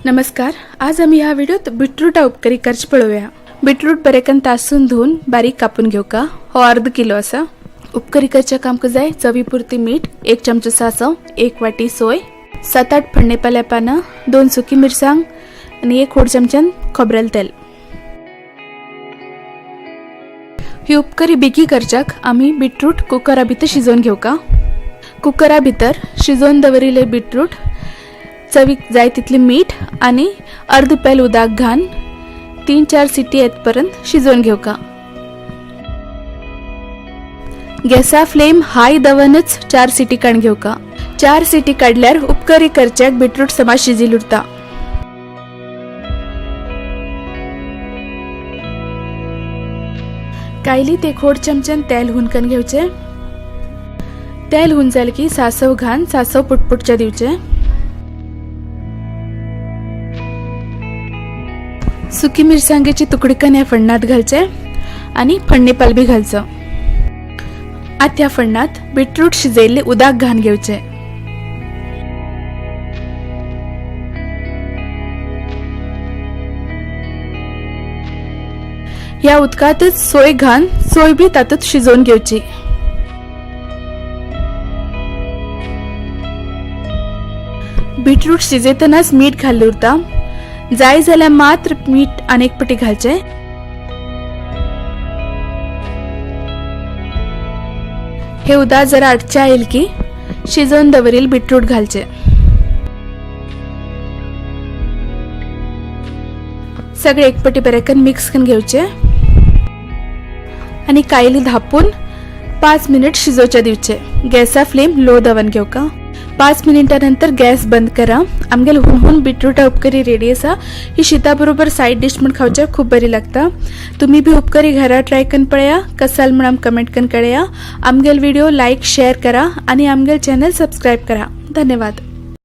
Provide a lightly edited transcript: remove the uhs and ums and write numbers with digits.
नमस्कार। आज आम्ही ह्या व्हिडिओत बीटरूट उपकारी करच पळूया। बीटरूट बरेकन तासून धुवून बारीक कापून घेऊ का। हो अर्ध किलो असा। उपकारी करचे काम जाय चवीपुरती मीठ, 1 चमचो सासव, 1 वाटी सोय, 7-8 फण्णे पाल्या पानं, 2 सुकी मिरसांग आणि 1 चमचन खोबरेल तेल। ही उपकारी बेगी करच्याक आम्ही बीटरूट कुकरा भितर शिजवून घेऊ का। कुकरा भितर शिजवून दवरिले बीटरूट, चवीक जाय तितले मीठ आणि अर्ध पेल उदक घालून 3-4 सिटी येतपर्यंत शिजवून घेऊ का। गॅसा फ्लेम हाय दवरूनच 4 सिटी काढून घेऊ का। 4 सिटी काढल्यार उपकारी करच्याक बीटरूट समाज शिजिल उरता। कायली ते 1 चमचन तेल हुनकन घेवचे। तेल हुन जाले की सासव घालून सासव पुटपुटच्या दिवचे। सुकी मिरसांगेची तुकडी कन या फण्णात घालचे आणि फण्णे पाल बी घालचं। आता या फण्णात बीटरूट शिजेले उदक घालून घेवचे। या उदकातच सोय घालून सोय बी तातूंत शिजवून घेवची। बीटरूट शिजेतनाच मीठ घालून उरता। जाय जाल्यार मात्र मीठ अनेक पटी घालचे। हे उदक जरा अडच्या येईल की शिजवून दवरील बीटरूट घालचे। सगळे एकपटी बरेकन मिक्स करून घेवचे आणि कायली धापून 5 मिनिट शिजवच्या दिवचे। गॅसा फ्लेम लो दवन घेऊ का। 5 मिनिटानंतर गॅस बंद करा। आमगेल हुन बीटरूट उपकारी रेडी असा। ही शीता बरोबर साइड डिश म्हणून खावच्या खूप बरी लागता। तुम्ही भी उपकारी घरा ट्राय कन पळया, कसाल म्हणून कमेंट कन कळया। आमगेल व्हिडिओ लाईक शेअर करा आणि आमगेल चॅनल सबस्क्राइब करा। धन्यवाद।